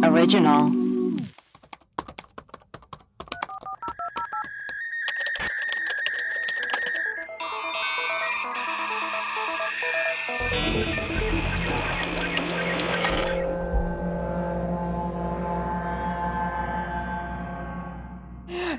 Original.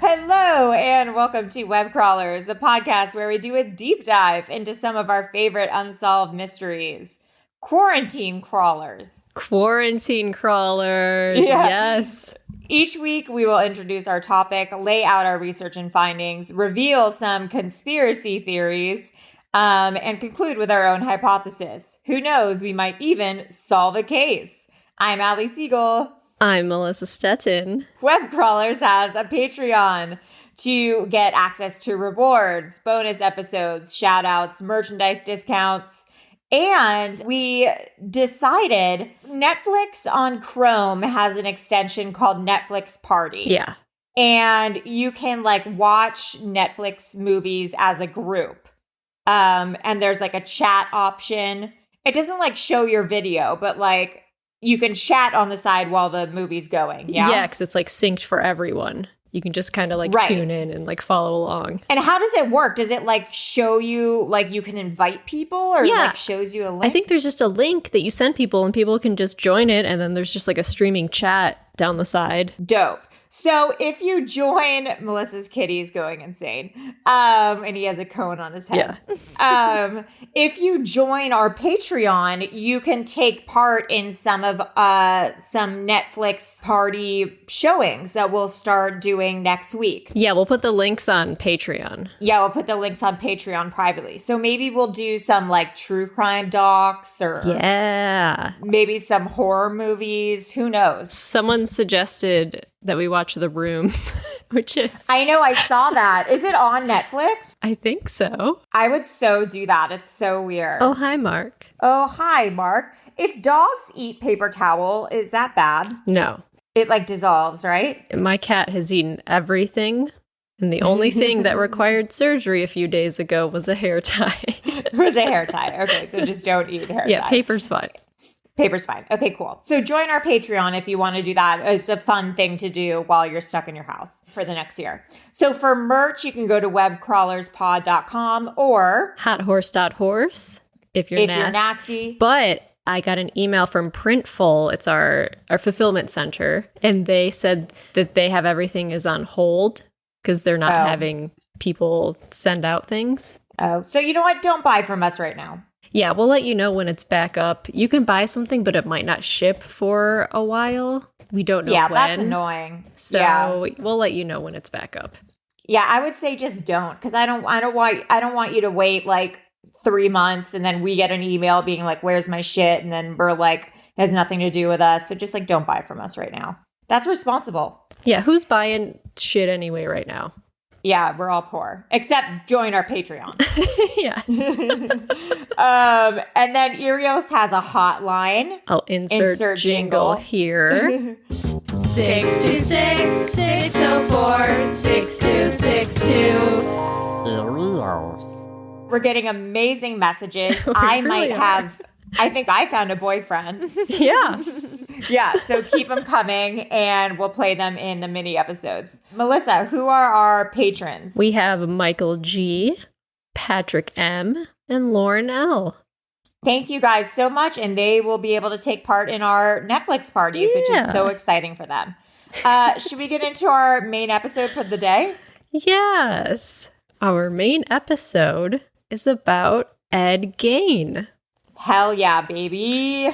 Hello and welcome to Web Crawlers, the podcast where we do a deep dive into some of our favorite unsolved mysteries. Quarantine crawlers. Quarantine crawlers, yes. Each week we will introduce our topic, lay out our research and findings, reveal some conspiracy theories, and conclude with our own hypothesis. Who knows, we might even solve a case. I'm Allie Siegel. I'm Melissa Stettin. Web Crawlers has a Patreon to get access to rewards, bonus episodes, shout outs, merchandise discounts. And we decided Netflix on Chrome has an extension called Netflix Party. Yeah. And you can watch Netflix movies as a group. And there's a chat option. It doesn't show your video, but you can chat on the side while the movie's going. Yeah. Yeah, because it's synced for everyone. You can just kind of tune in and follow along. And how does it work? Does it show you you can invite people or shows you a link? I think there's just a link that you send people and people can just join it. And then there's just a streaming chat down the side. Dope. So if you join, Melissa's kitty's going insane. And he has a cone on his head. Yeah. If you join our Patreon, you can take part in some Netflix party showings that we'll start doing next week. Yeah, we'll put the links on Patreon. Yeah, we'll put the links on Patreon privately. So maybe we'll do some true crime docs or maybe some horror movies. Who knows? Someone suggested that we watch The Room, which is... I know, I saw that. Is it on Netflix? I think so. I would so do that. It's so weird. Oh, hi, Mark. Oh, hi, Mark. If dogs eat paper towel, is that bad? No. It dissolves, right? My cat has eaten everything. And the only thing that required surgery a few days ago was a hair tie. It was a hair tie. Okay, so just don't eat hair tie. Yeah, paper's fine. Paper's fine. Okay, cool. So join our Patreon if you want to do that. It's a fun thing to do while you're stuck in your house for the next year. So for merch, you can go to webcrawlerspod.com or hothorse.horse if you're nasty. But I got an email from Printful. It's our fulfillment center. And they said that they have everything is on hold because they're not having people send out things. Oh, so you know what? Don't buy from us right now. Yeah, we'll let you know when it's back up. You can buy something, but it might not ship for a while. We don't know when. Yeah, that's annoying. So we'll let you know when it's back up. Yeah, I would say just don't, because I don't want you to wait 3 months and then we get an email being where's my shit? And then we're it has nothing to do with us. So just don't buy from us right now. That's responsible. Yeah, who's buying shit anyway right now? Yeah, we're all poor. Except join our Patreon. Yes. And then Erios has a hotline. I'll insert jingle here. 626-604-6262. We're getting amazing messages. I think I found a boyfriend. Yeah. Yeah, so keep them coming and we'll play them in the mini episodes. Melissa, who are our patrons? We have Michael G, Patrick M, and Lauren L. Thank you guys so much, and they will be able to take part in our Netflix parties, which is so exciting for them. Should we get into our main episode for the day? Yes. Our main episode is about Ed Gein. Hell yeah, baby.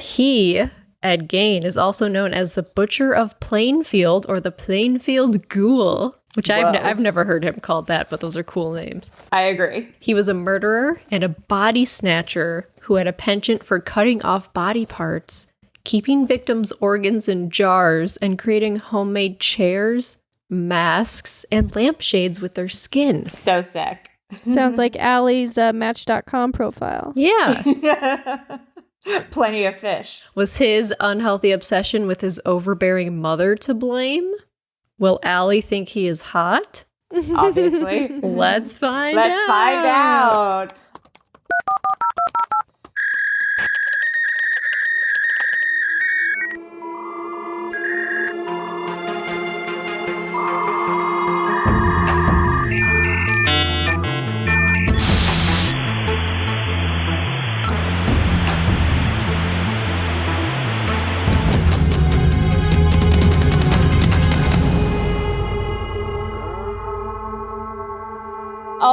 Ed Gein, is also known as the Butcher of Plainfield or the Plainfield Ghoul, which I've never heard him called that, but those are cool names. I agree. He was a murderer and a body snatcher who had a penchant for cutting off body parts, keeping victims' organs in jars, and creating homemade chairs, masks, and lampshades with their skin. So sick. Sounds like Allie's Match.com profile. Yeah. Plenty of fish. Was his unhealthy obsession with his overbearing mother to blame? Will Allie think he is hot? Obviously. Let's find Let's find out.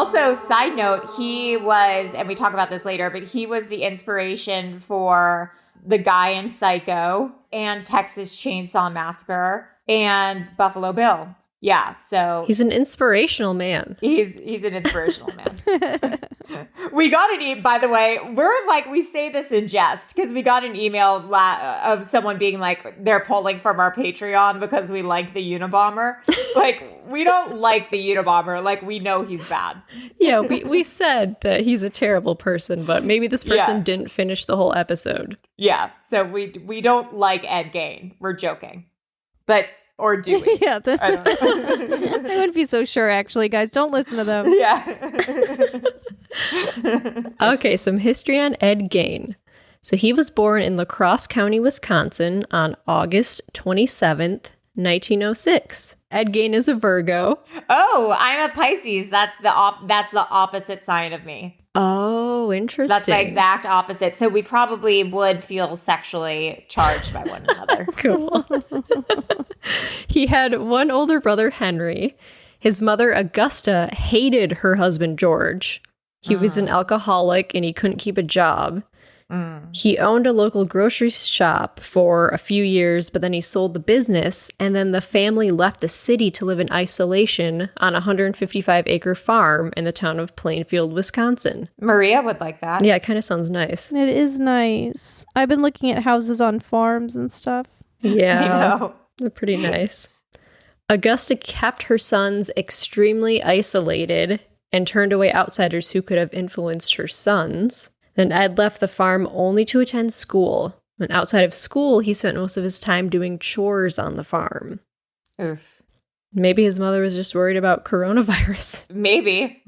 Also, side note, he was, and we talk about this later, but he was the inspiration for the guy in Psycho and Texas Chainsaw Massacre and Buffalo Bill. Yeah, so He's an inspirational man. he's an inspirational man. We got by the way, we say this in jest because we got an email of someone being like, they're pulling from our Patreon because we like the Unabomber. Like, we don't like the Unabomber. Like, we know he's bad. Yeah, we said that he's a terrible person, but maybe this person didn't finish the whole episode. Yeah, so we don't like Ed Gein. We're joking. But, or do we? Yeah, I don't know. I wouldn't be so sure, actually, guys. Don't listen to them. Yeah. Okay, some history on Ed Gein. So he was born in La Crosse County, Wisconsin on August 27th, 1906. Ed Gein is a Virgo. Oh, I'm a Pisces. That's the opposite sign of me. Oh, interesting. That's my exact opposite. So we probably would feel sexually charged by one another. Cool. He had one older brother, Henry. His mother, Augusta, hated her husband, George. He was an alcoholic and he couldn't keep a job. He owned a local grocery shop for a few years, but then he sold the business, and then the family left the city to live in isolation on a 155-acre farm in the town of Plainfield, Wisconsin. Maria would like that. Yeah, it kind of sounds nice. It is nice. I've been looking at houses on farms and stuff. Yeah, I know. they're pretty nice. Augusta kept her sons extremely isolated and turned away outsiders who could have influenced her sons. Then Ed left the farm only to attend school. And outside of school, he spent most of his time doing chores on the farm. Oof. Maybe his mother was just worried about coronavirus. Maybe.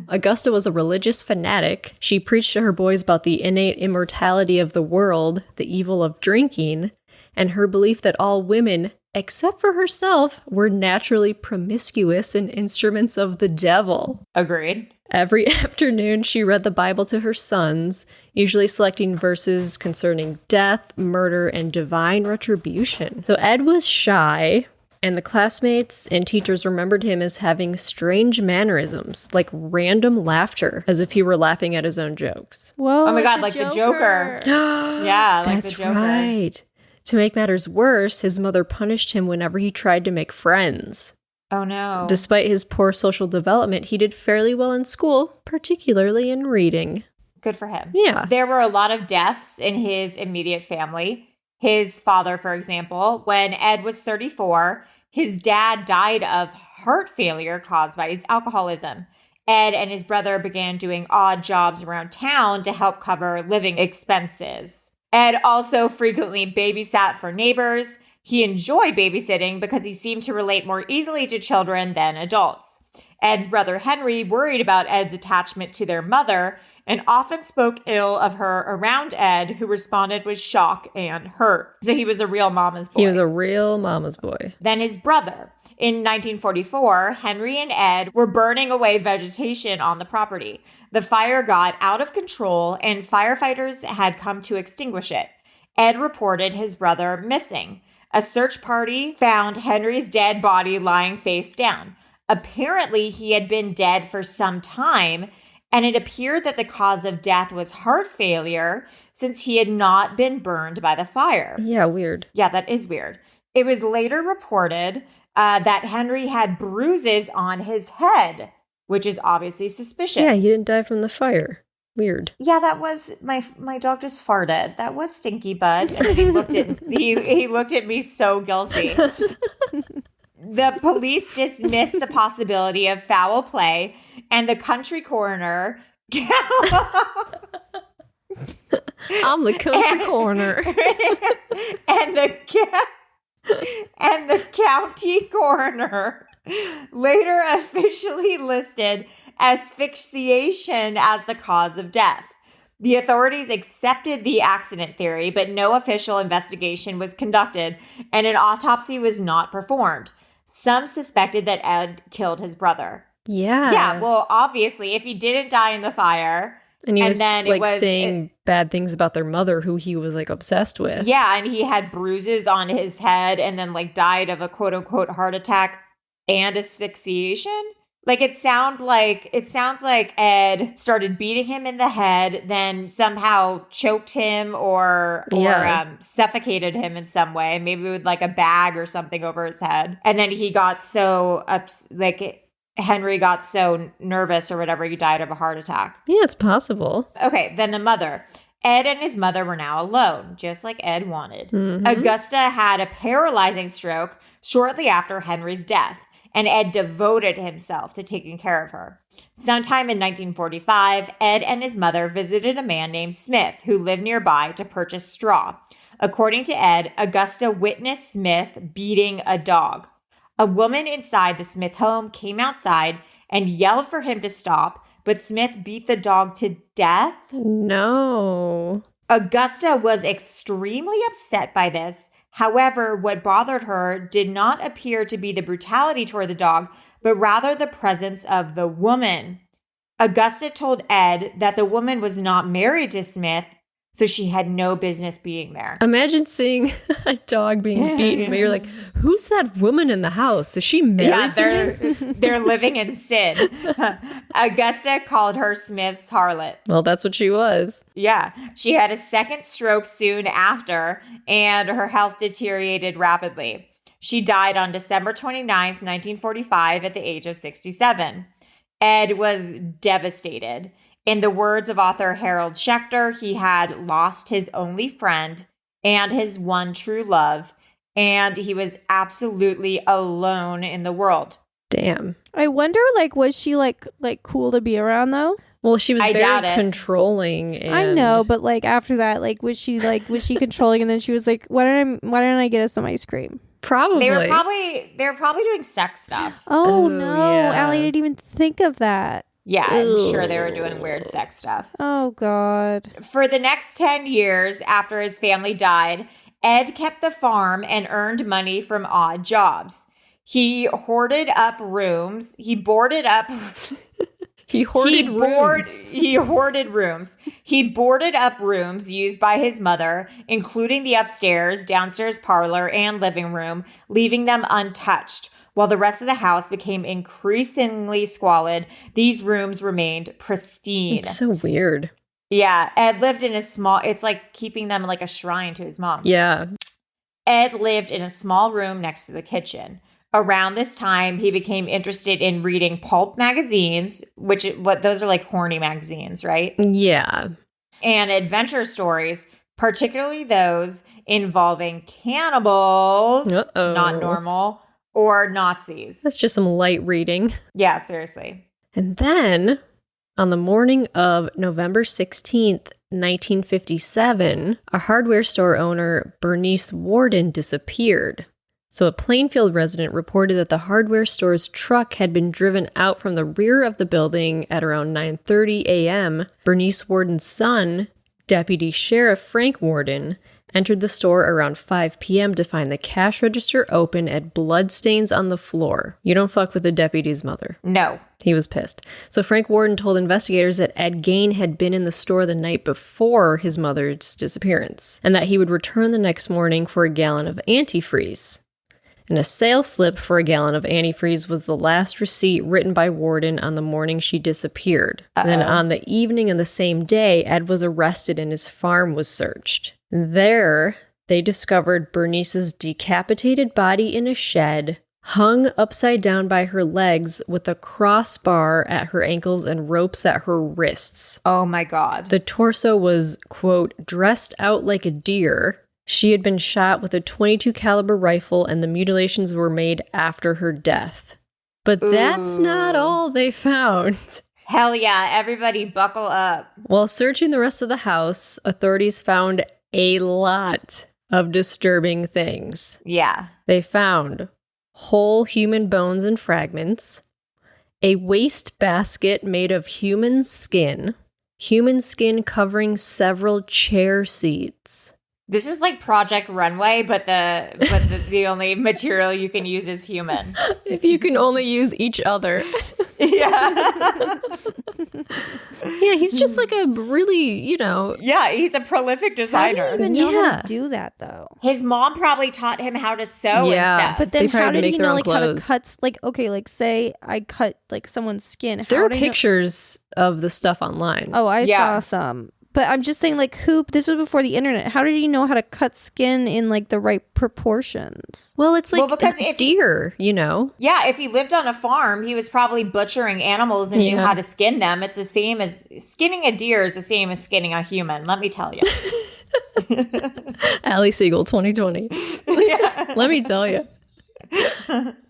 Augusta was a religious fanatic. She preached to her boys about the innate immortality of the world, the evil of drinking, and her belief that all women, except for herself, were naturally promiscuous and instruments of the devil. Agreed. Every afternoon, she read the Bible to her sons, usually selecting verses concerning death, murder, and divine retribution. So Ed was shy, and the classmates and teachers remembered him as having strange mannerisms, like random laughter, as if he were laughing at his own jokes. Whoa! Oh my God, like the Joker. Yeah, like That's the Joker. right. To make matters worse, his mother punished him whenever he tried to make friends. Oh no. Despite his poor social development, he did fairly well in school, particularly in reading. Good for him. Yeah. There were a lot of deaths in his immediate family. His father, for example, when Ed was 34, his dad died of heart failure caused by his alcoholism. Ed and his brother began doing odd jobs around town to help cover living expenses. Ed also frequently babysat for neighbors. He enjoyed babysitting because he seemed to relate more easily to children than adults. Ed's brother Henry worried about Ed's attachment to their mother and often spoke ill of her around Ed, who responded with shock and hurt. So he was a real mama's boy. He was a real mama's boy. Then his brother. In 1944, Henry and Ed were burning away vegetation on the property. The fire got out of control and firefighters had come to extinguish it. Ed reported his brother missing. A search party found Henry's dead body lying face down. Apparently, he had been dead for some time, and it appeared that the cause of death was heart failure since he had not been burned by the fire. Yeah, weird. Yeah, that is weird. It was later reported that Henry had bruises on his head, which is obviously suspicious. Yeah, he didn't die from the fire. Weird. Yeah, that was my dog just farted. That was Stinky Bud. And he looked at he looked at me so guilty. The police dismissed the possibility of foul play, and the country coroner I'm the country coroner. and the county coroner later officially listed asphyxiation as the cause of death. The authorities accepted the accident theory, but no official investigation was conducted, and an autopsy was not performed. Some suspected that Ed killed his brother. Yeah. Yeah, well, obviously, if he didn't die in the fire, and he was then it like was saying bad things about their mother, who he was like obsessed with. yeah, and he had bruises on his head, and then like died of a quote unquote heart attack and asphyxiation. Like it sounds like Ed started beating him in the head, then somehow choked him or suffocated him in some way, maybe with like a bag or something over his head. And then he got so Henry got so nervous or whatever, he died of a heart attack. Yeah, it's possible. Okay, then the mother. Ed and his mother were now alone, just like Ed wanted. Mhm. Augusta had a paralyzing stroke shortly after Henry's death, and Ed devoted himself to taking care of her. Sometime in 1945, Ed and his mother visited a man named Smith who lived nearby to purchase straw. According to Ed, Augusta witnessed Smith beating a dog. A woman inside the Smith home came outside and yelled for him to stop, but Smith beat the dog to death. No. Augusta was extremely upset by this. However, what bothered her did not appear to be the brutality toward the dog, but rather the presence of the woman. Augusta told Ed that the woman was not married to Smith, so she had no business being there. Imagine seeing a dog being beaten, but you're like, who's that woman in the house? Is she married to him? They're living in sin. Augusta called her Smith's harlot. Well, that's what she was. Yeah. She had a second stroke soon after, and her health deteriorated rapidly. She died on December 29th, 1945, at the age of 67. Ed was devastated. In the words of author Harold Schechter, he had lost his only friend and his one true love, and he was absolutely alone in the world. Damn. I wonder, was she like cool to be around though? Well, she was I doubt very it. controlling. And I know, but after that, was she controlling? And then she was like, why don't I get us some ice cream? Probably. They were probably doing sex stuff. Oh no, yeah. Allie didn't even think of that. Yeah, I'm Ew. sure they were doing weird sex stuff. Oh God. For the next 10 years after his family died, Ed kept the farm and earned money from odd jobs. He hoarded up rooms. He boarded up. He hoarded rooms. He hoarded rooms. He boarded up rooms used by his mother, including the upstairs, downstairs parlor, and living room, leaving them untouched. While the rest of the house became increasingly squalid, these rooms remained pristine. It's so weird. Yeah, Ed lived in it's like keeping them like a shrine to his mom. Yeah. Ed lived in a small room next to the kitchen. Around this time, he became interested in reading pulp magazines, those are like horny magazines, right? Yeah. And adventure stories, particularly those involving cannibals, Uh-oh. not normal, or Nazis. That's just some light reading. Yeah, seriously. And then, on the morning of November 16th, 1957, a hardware store owner, Bernice Warden, disappeared. So a Plainfield resident reported that the hardware store's truck had been driven out from the rear of the building at around 9:30 a.m. Bernice Warden's son, Deputy Sheriff Frank Warden, entered the store around 5 p.m. to find the cash register open and bloodstains on the floor. You don't fuck with the deputy's mother. No. He was pissed. So Frank Warden told investigators that Ed Gein had been in the store the night before his mother's disappearance, and that he would return the next morning for a gallon of antifreeze. And a sales slip for a gallon of antifreeze was the last receipt written by Warden on the morning she disappeared. And then on the evening of the same day, Ed was arrested and his farm was searched. There, they discovered Bernice's decapitated body in a shed, hung upside down by her legs with a crossbar at her ankles and ropes at her wrists. Oh my God. The torso was, quote, dressed out like a deer. She had been shot with a .22 caliber rifle and the mutilations were made after her death. But that's not all they found. Hell yeah, everybody buckle up. While searching the rest of the house, authorities found a lot of disturbing things. Yeah. They found whole human bones and fragments, a waste basket made of human skin covering several chair seats, This is like Project Runway, but the only material you can use is human. If you can only use each other. Yeah. Yeah, he's just like a really, Yeah, he's a prolific How do designer. you even know how Yeah. to do that though? His mom probably taught him how to sew Yeah. and stuff. But They then probably how did make he their know own like how to clothes. cut? Like okay, like say I cut like someone's skin. There How are do I know- pictures of the stuff online. Oh, I Yeah. saw some. But I'm just saying, like, this was before the internet. How did he know how to cut skin in, like, the right proportions? Well, it's like because a if deer, Yeah, if he lived on a farm, he was probably butchering animals and knew Yeah. how to skin them. It's the same as skinning a deer is the same as skinning a human. Let me tell you. Ali Siegel 2020. Yeah. Let me tell you.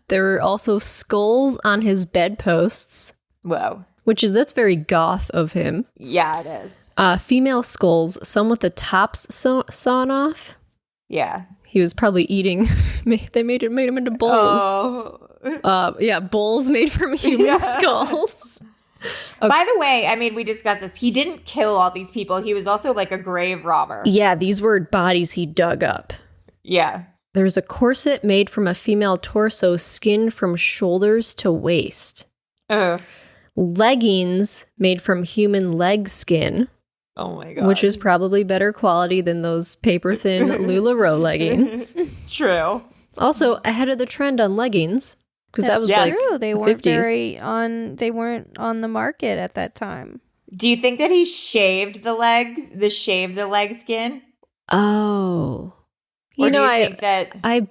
There were also skulls on his bedposts, Whoa. that's very goth of him. Yeah, it is. Female skulls, some with the tops sawn off. Yeah. He was probably eating. They made him into bowls. Oh. Bowls made from human Yeah. skulls. By the way, I mean, we discussed this. He didn't kill all these people. He was also like a grave robber. Yeah, these were bodies he dug up. Yeah. There's a corset made from a female torso, skinned from shoulders to waist. Ugh. Leggings made from human leg skin, Oh my god. which is probably better quality than those paper-thin LuLaRoe leggings. True. Also, ahead of the trend on leggings, because that was That's like true. They the weren't 50s. They weren't on the market at that time. Do you think that he shaved the legs, the leg skin? Oh. Or do you think that I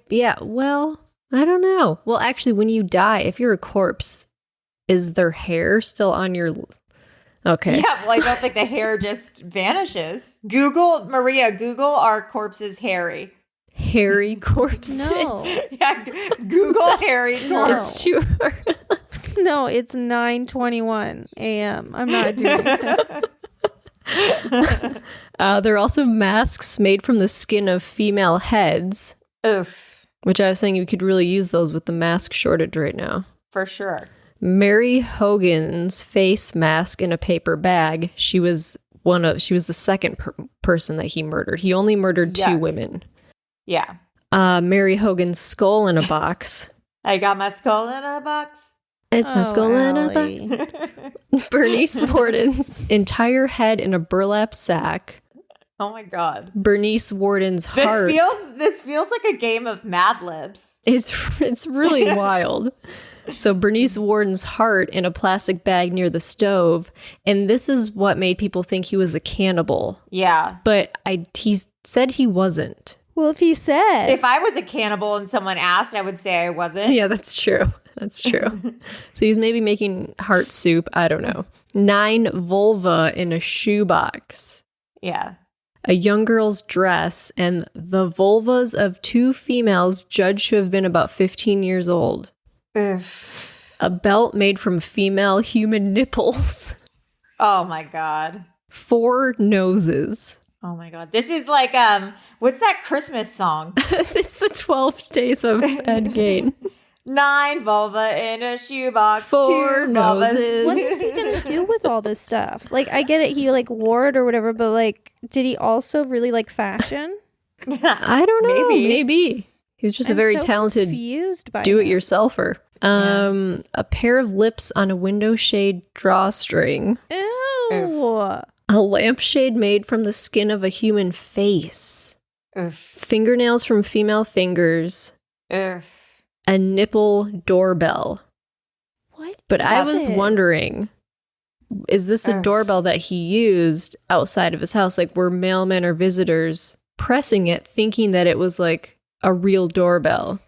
don't know. Well, actually, when you die, if you're a corpse, is their hair still on your... Okay. Yeah, well, I don't think the hair just vanishes. Google our corpses hairy. Hairy corpses. No. Yeah, Google hairy No. corpse. It's too hard. No, it's 9:21 a.m. I'm not doing that. There are also masks made from the skin of female heads, Oof, which I was saying you could really use those with the mask shortage right now. for sure. Mary Hogan's face mask in a paper bag. She was the second person that he murdered. He only murdered 2 Yuck. women. Yeah. Mary Hogan's skull in a box. I got my skull in a box. It's my Oh, skull in a Allie. box. Bernice Warden's entire head in a burlap sack. Oh my god. Bernice Warden's heart. This feels like a game of Mad Libs. It's really wild. So Bernice Warden's heart in a plastic bag near the stove, and this is what made people think he was a cannibal. Yeah. But he said he wasn't. Well, if he said, If I was a cannibal and someone asked, I would say I wasn't. Yeah, that's true. That's true. So he was maybe making heart soup. I don't know. 9 vulva in a shoebox. Yeah. A young girl's dress, and the vulvas of 2 females judged to have been about 15 years old. Oof. A belt made from female human nipples. Oh my god. 4 noses. Oh my god. This is like what's that Christmas song? It's the 12 days of Ed Gein. 9 vulva in a shoebox. 4 2 vulvas. noses. what is he gonna do with all this stuff? Like, I get it, he like wore it or whatever, but like, did he also really like fashion? I don't know. Maybe. Maybe. He was just a very so talented confused by that. do-it-yourselfer. A pair of lips on a window shade drawstring. Ew. A lampshade made from the skin of a human face. Oof. Fingernails from female fingers. Oof. A nipple doorbell. What? But I That's was it. wondering, is this a Ugh. doorbell that he used outside of his house? Like, were mailmen or visitors pressing it thinking that it was like a real doorbell?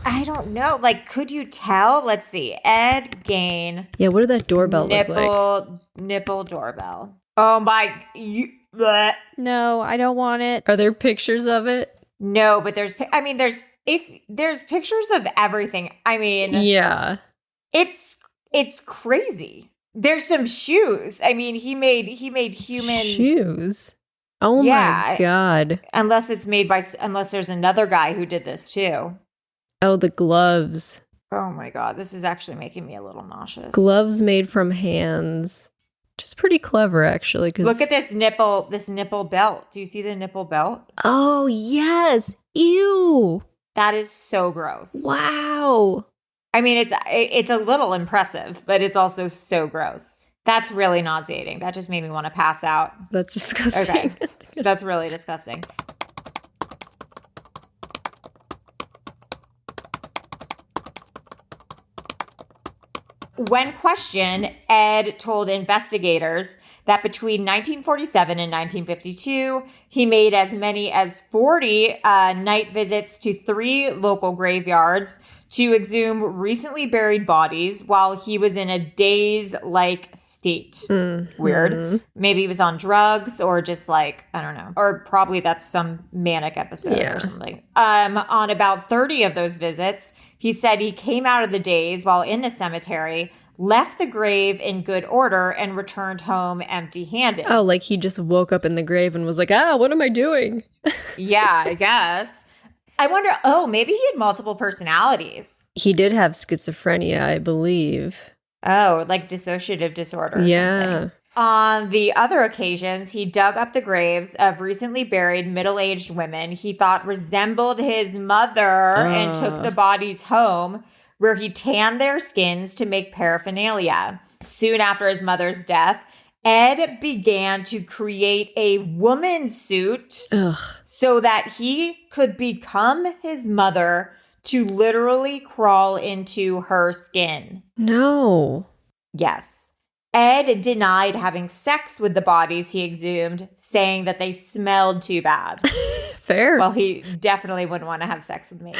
I don't know. Like, could you tell? Let's see. Ed Gein. Yeah, what did that doorbell look like? Nipple doorbell. Oh my. Bleh. No, I don't want it. Are there pictures of it? No, but there's pictures of everything. I mean, Yeah. it's crazy. There's some shoes. I mean, he made human Shoes? Oh Yeah. my god. unless there's another guy who did this too. Oh, the gloves. Oh my god, this is actually making me a little nauseous. Gloves made from hands. Which is pretty clever, actually. Look at this nipple belt. Do you see the nipple belt? Oh, yes. Ew. That is so gross. Wow. I mean, it's a little impressive, but it's also so gross. That's really nauseating. That just made me want to pass out. That's disgusting. Okay. That's really disgusting. When questioned, Ed told investigators that between 1947 and 1952, he made as many as 40 night visits to 3 local graveyards to exhume recently buried bodies while he was in a daze-like state. Mm-hmm. Weird. Maybe he was on drugs or just like, I don't know. Or probably that's some manic episode or something. On about 30 of those visits, he said he came out of the daze while in the cemetery, left the grave in good order, and returned home empty-handed. Oh, like he just woke up in the grave and was like, what am I doing? Yeah, I guess. I wonder, maybe he had multiple personalities. He did have schizophrenia, I believe. Oh, like dissociative disorder or something. On the other occasions, he dug up the graves of recently buried middle-aged women he thought resembled his mother and took the bodies home, where he tanned their skins to make paraphernalia. Soon after his mother's death, Ed began to create a woman suit so that he could become his mother to literally crawl into her skin. No. Yes. Ed denied having sex with the bodies he exhumed, saying that they smelled too bad. Fair. Well, he definitely wouldn't want to have sex with me.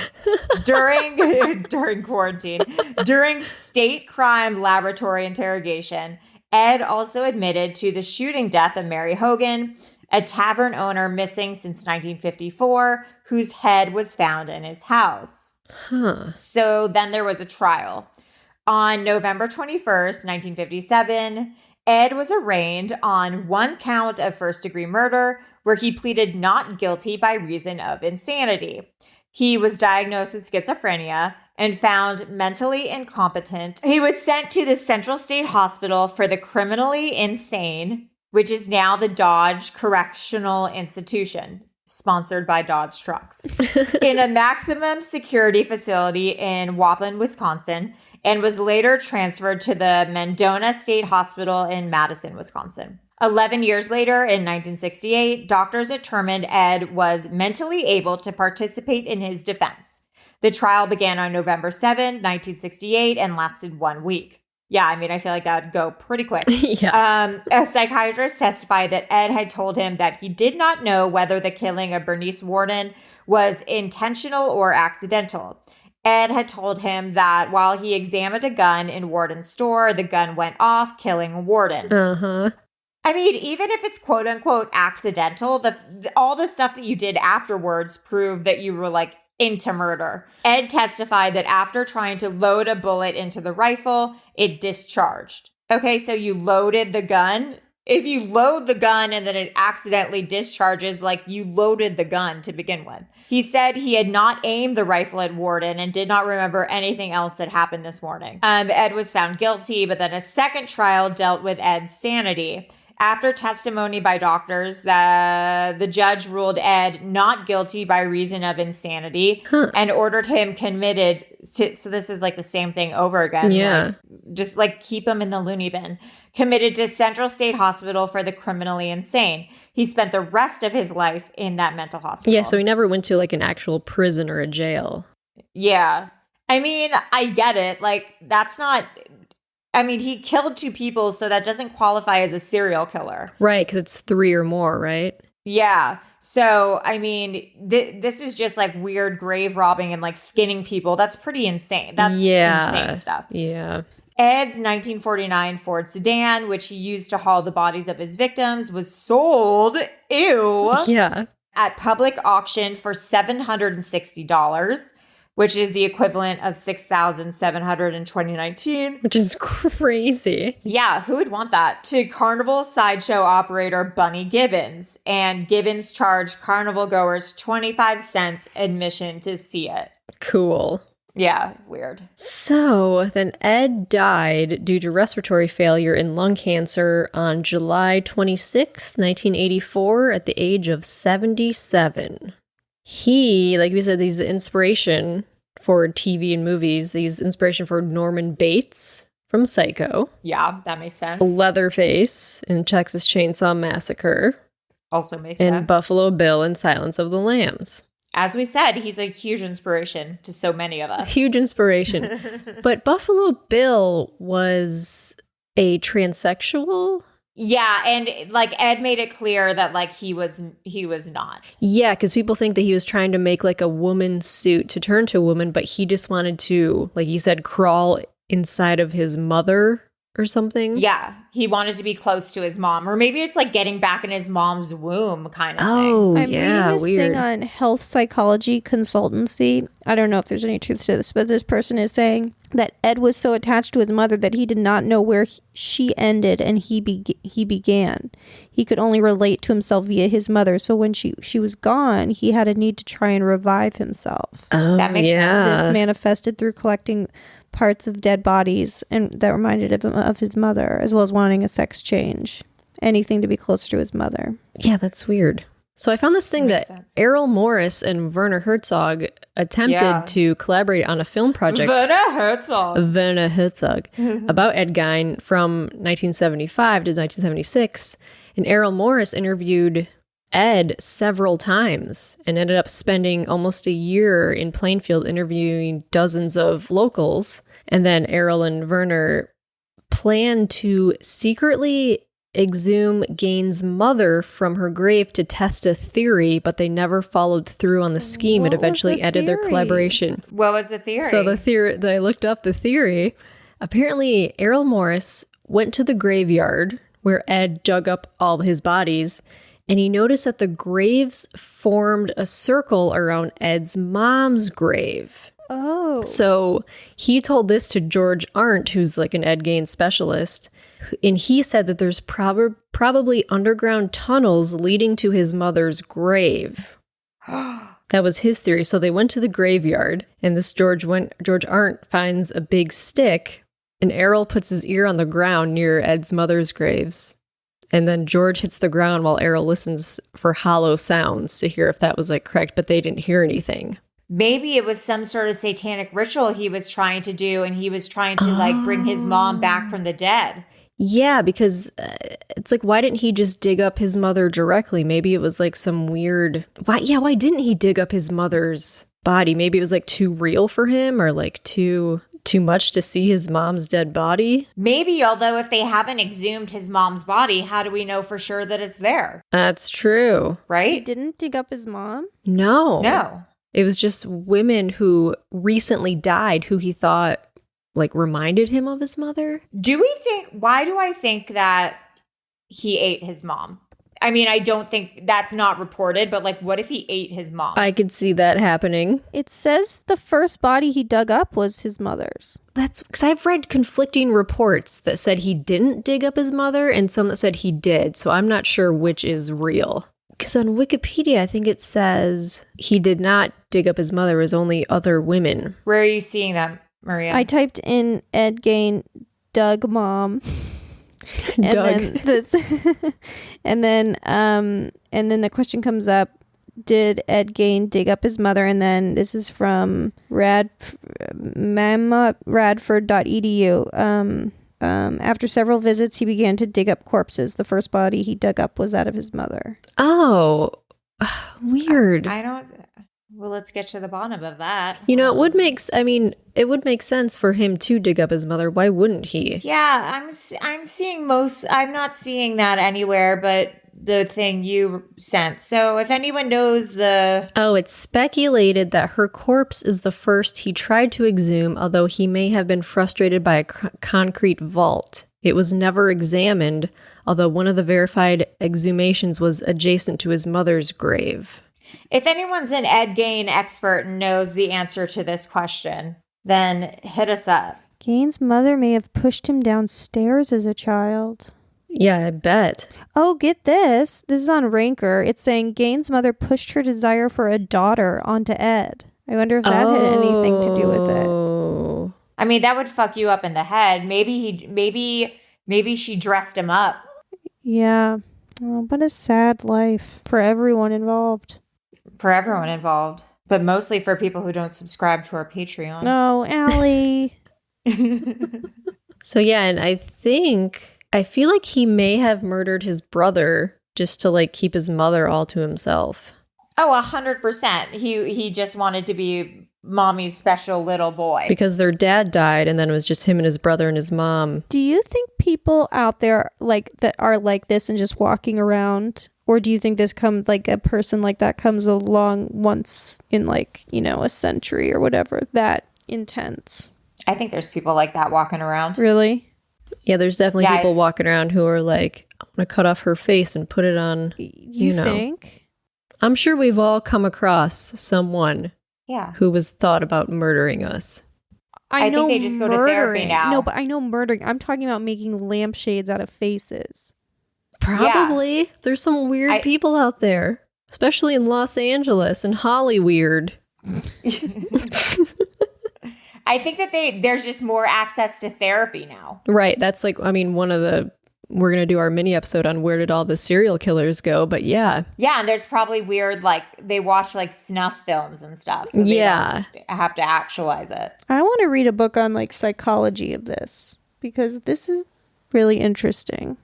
During quarantine, during state crime laboratory interrogation, Ed also admitted to the shooting death of Mary Hogan, a tavern owner missing since 1954, whose head was found in his house. So then there was a trial. On November 21st, 1957, Ed was arraigned on 1 count of first-degree murder, where he pleaded not guilty by reason of insanity. He was diagnosed with schizophrenia and found mentally incompetent. He was sent to the Central State Hospital for the Criminally Insane, which is now the Dodge Correctional Institution, sponsored by Dodge Trucks, in a maximum security facility in Waupun, Wisconsin, and was later transferred to the Mendona State Hospital in Madison, Wisconsin. 11 years later, in 1968, doctors determined Ed was mentally able to participate in his defense. The trial began on November 7, 1968, and lasted 1 week. Yeah, I mean, I feel like that would go pretty quick. A psychiatrist testified that Ed had told him that he did not know whether the killing of Bernice Worden was intentional or accidental. Ed had told him that while he examined a gun in Worden's store, the gun went off, killing Worden. I mean, even if it's quote unquote accidental, all the stuff that you did afterwards proved that you were like into murder. Ed testified that after trying to load a bullet into the rifle, it discharged. Okay, so you loaded the gun. If you load the gun and then it accidentally discharges, like you loaded the gun to begin with. He said he had not aimed the rifle at Worden and did not remember anything else that happened this morning. Ed was found guilty, but then a second trial dealt with Ed's sanity. After testimony by doctors, the judge ruled Ed not guilty by reason of insanity and ordered him committed to, so this is like the same thing over again. Yeah. Just like keep him in the loony bin. Committed to Central State Hospital for the criminally insane. He spent the rest of his life in that mental hospital. Yeah, so he never went to like an actual prison or a jail. Yeah. I mean, I get it. Like, that's not... I mean, he killed 2 people, so that doesn't qualify as a serial killer. Right, because it's 3 or more, right? Yeah. So, I mean, this is just like weird grave robbing and like skinning people. That's pretty insane. That's insane stuff. Yeah. Ed's 1949 Ford sedan, which he used to haul the bodies of his victims, was sold, at public auction for $760. Which is the equivalent of $6,700 in 2019. Which is crazy. Yeah, who would want that? To Carnival sideshow operator Bunny Gibbons. And Gibbons charged carnival goers 25 cents admission to see it. Cool. Yeah, weird. So then Ed died due to respiratory failure and lung cancer on July 26, 1984, at the age of 77. He, like we said, he's the inspiration for TV and movies. He's inspiration for Norman Bates from Psycho. Yeah, that makes sense. Leatherface in Texas Chainsaw Massacre. Also makes sense. And Buffalo Bill in Silence of the Lambs. As we said, he's a huge inspiration to so many of us. Huge inspiration. But Buffalo Bill was a transsexual? Yeah, and like Ed made it clear that like he was not. Yeah, because people think that he was trying to make like a woman's suit to turn to a woman, but he just wanted to, like he said, crawl inside of his mother or something. Yeah, he wanted to be close to his mom, or maybe it's like getting back in his mom's womb kind of Oh, thing. I'm yeah, reading this weird. thing on health psychology consultancy. I don't know if there's any truth to this, but this person is saying that Ed was so attached to his mother that he did not know where she ended and he began. He could only relate to himself via his mother. So when she was gone, he had a need to try and revive himself. Oh, That makes yeah. This manifested through collecting parts of dead bodies and that reminded him of his mother, as well as wanting a sex change. Anything to be closer to his mother. Yeah, that's weird. So I found this thing Makes that sense. Errol Morris and Werner Herzog attempted to collaborate on a film project. Werner Herzog about Ed Gein from 1975 to 1976. And Errol Morris interviewed Ed several times and ended up spending almost a year in Plainfield interviewing dozens of locals. And then Errol and Werner planned to secretly exhume Gain's mother from her grave to test a theory, but they never followed through on the scheme. What It was eventually the ended their theory? Oh, collaboration. What was the theory? So the theory that I looked up the theory, apparently Errol Morris went to the graveyard where Ed dug up all his bodies, and he noticed that the graves formed a circle around Ed's mom's grave. Oh. So he told this to George Arndt, who's like an Ed Gein specialist, and he said that there's probably underground tunnels leading to his mother's grave. That was his theory. So they went to the graveyard, and this George Arndt finds a big stick, and Errol puts his ear on the ground near Ed's mother's graves. And then George hits the ground while Errol listens for hollow sounds to hear if that was like correct, but they didn't hear anything. Maybe it was some sort of satanic ritual he was trying to do, and he was trying to like bring his mom back from the dead. Yeah, because it's like, why didn't he just dig up his mother directly? Maybe it was like some weird... Why didn't he dig up his mother's body? Maybe it was like too real for him, or like too much to see his mom's dead body. Maybe, although if they haven't exhumed his mom's body, how do we know for sure that it's there? That's true. He Right? didn't dig up his mom? No. No. It was just women who recently died who he thought like reminded him of his mother. Why do I think that he ate his mom? I mean, I don't think that's not reported, but like, what if he ate his mom? I could see that happening. It says the first body he dug up was his mother's. That's because I've read conflicting reports that said he didn't dig up his mother and some that said he did. So I'm not sure which is real. Because on Wikipedia, I think it says he did not dig up his mother. It was only other women. Where are you seeing that, Maria? I typed in Ed Gein dug mom. And Doug. then this and then the question comes up, did Ed Gein dig up his mother? And then this is from radford.edu. After several visits, he began to dig up corpses. The first body he dug up was that of his mother. Oh, weird. I don't. Well, let's get to the bottom of that. You know, it would make sense for him to dig up his mother. Why wouldn't he? Yeah, I'm seeing most. I'm not seeing that anywhere, but the thing you sent. So if anyone knows the... Oh, it's speculated that her corpse is the first he tried to exhume, although he may have been frustrated by a concrete vault. It was never examined, although one of the verified exhumations was adjacent to his mother's grave. If anyone's an Ed Gein expert and knows the answer to this question, then hit us up. Gein's mother may have pushed him downstairs as a child. Yeah, I bet. Oh, get this. This is on Ranker. It's saying Gein's mother pushed her desire for a daughter onto Ed. I wonder if that had anything to do with it. Oh. I mean, that would fuck you up in the head. Maybe she dressed him up. Yeah. Oh, what a sad life for everyone involved. For everyone involved, but mostly for people who don't subscribe to our Patreon. No, Allie. So yeah, and I feel like he may have murdered his brother just to like keep his mother all to himself. Oh, 100%. He just wanted to be mommy's special little boy. Because their dad died and then it was just him and his brother and his mom. Do you think people out there like that are like this and just walking around? Or do you think this comes like a person like that comes along once in like, a century or whatever, that intense? I think there's people like that walking around. Really? Yeah, there's definitely people walking around who are like, I want to cut off her face and put it on, You think? I'm sure we've all come across someone who was thought about murdering us. I think they just go to therapy now. No, but I know murdering. I'm talking about making lampshades out of faces. Probably. Yeah. There's some weird people out there, especially in Los Angeles and Hollyweird. I think that there's just more access to therapy now. Right. That's like, I mean, we're going to do our mini episode on where did all the serial killers go, but yeah. Yeah, and there's probably weird, like, they watch, like, snuff films and stuff, so they don't have to actualize it. I want to read a book on, like, psychology of this, because this is really interesting.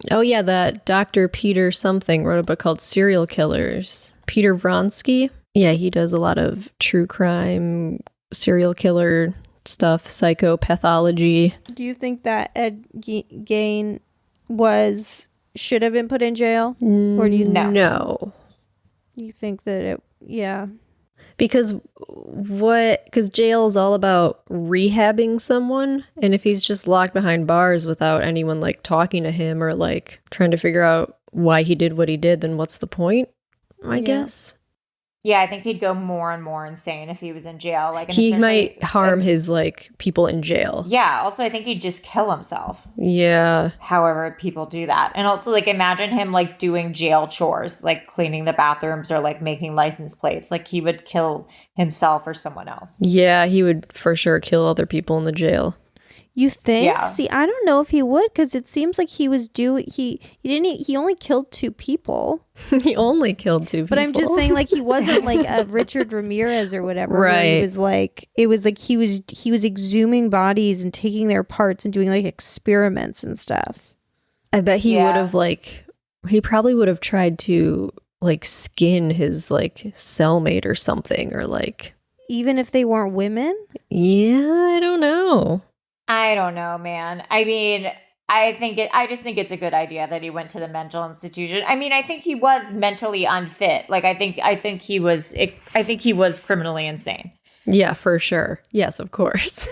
Oh, yeah, that Dr. Peter something wrote a book called Serial Killers. Peter Vronsky. Yeah, he does a lot of true crime, serial killer stuff, psychopathology. Do you think that Ed Gein should have been put in jail? Or do you No. You think that because jail is all about rehabbing someone, and if he's just locked behind bars without anyone like talking to him or like trying to figure out why he did what he did, then what's the point? I guess. Yeah, I think he'd go more and more insane if he was in jail. Like, he might harm his like people in jail. Yeah. Also, I think he'd just kill himself. Yeah. However, people do that, and also like imagine him like doing jail chores, like cleaning the bathrooms or like making license plates. Like he would kill himself or someone else. Yeah, he would for sure kill other people in the jail. You think? Yeah. See, I don't know if he would, because it seems like he only killed 2 people. He only killed 2 people. But I'm just saying, like, he wasn't like a Richard Ramirez or whatever. Right. It was like he was exhuming bodies and taking their parts and doing like experiments and stuff. I bet he would have he probably would have tried to like skin his like cellmate or something, or like. Even if they weren't women? Yeah, I don't know. I don't know, man. I mean, I just think it's a good idea that he went to the mental institution. I mean, I think he was mentally unfit. Like, I think he was criminally insane. Yeah, for sure. Yes, of course.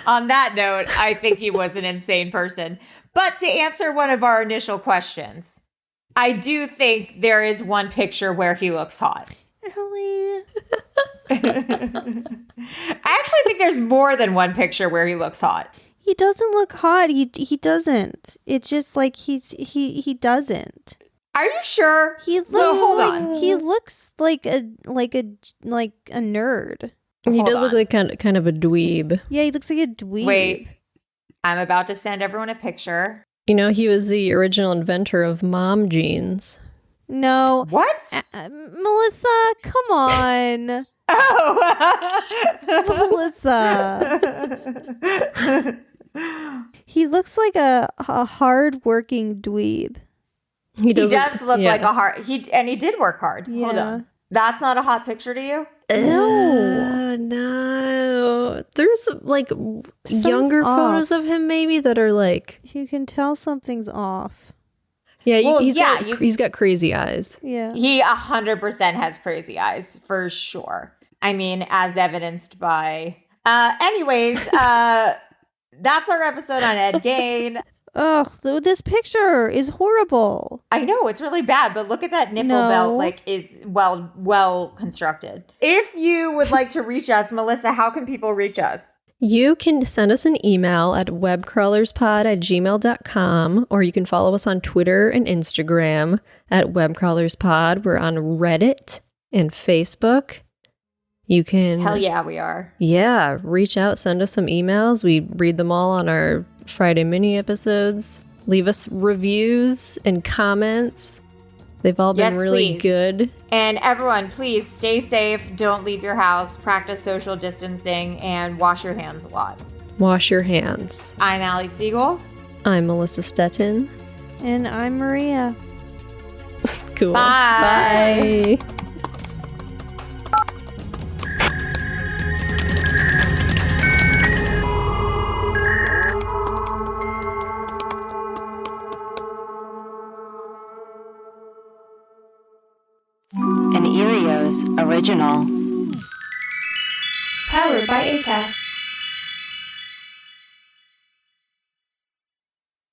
On that note, I think he was an insane person. But to answer one of our initial questions, I do think there is one picture where he looks hot. Really? I actually think there's more than one picture where he looks hot. He doesn't look hot. He doesn't. It's just like he doesn't. Are you sure? He looks he looks like a nerd. He does look like kind of a dweeb. Yeah, he looks like a dweeb. Wait, I'm about to send everyone a picture. You know, he was the original inventor of mom jeans. No. What? Melissa, come on. Oh. Melissa. He looks like a hard-working dweeb. He does look like a hard... He did work hard. Yeah. Hold on. That's not a hot picture to you? No. There's like younger photos of him maybe that are like... You can tell something's off. Yeah, he's got crazy eyes. Yeah. He 100% has crazy eyes, for sure. I mean, as evidenced by... anyways, that's our episode on Ed Gein. Ugh, this picture is horrible. I know, it's really bad, but look at that nipple belt, like, is well constructed. If you would like to reach us, Melissa, how can people reach us? You can send us an email at webcrawlerspod@gmail.com, or you can follow us on Twitter and Instagram at webcrawlerspod. We're on Reddit and Facebook. You can... Hell yeah, we are. Yeah, reach out, send us some emails. We read them all on our Friday mini episodes. Leave us reviews and comments. They've all been really please. good. And everyone, please stay safe. Don't leave your house. Practice social distancing and wash your hands a lot. Wash your hands. I'm Allie Siegel. I'm Melissa Stettin. And I'm Maria. Cool. Bye. Bye. An Erios original. Powered by Acast.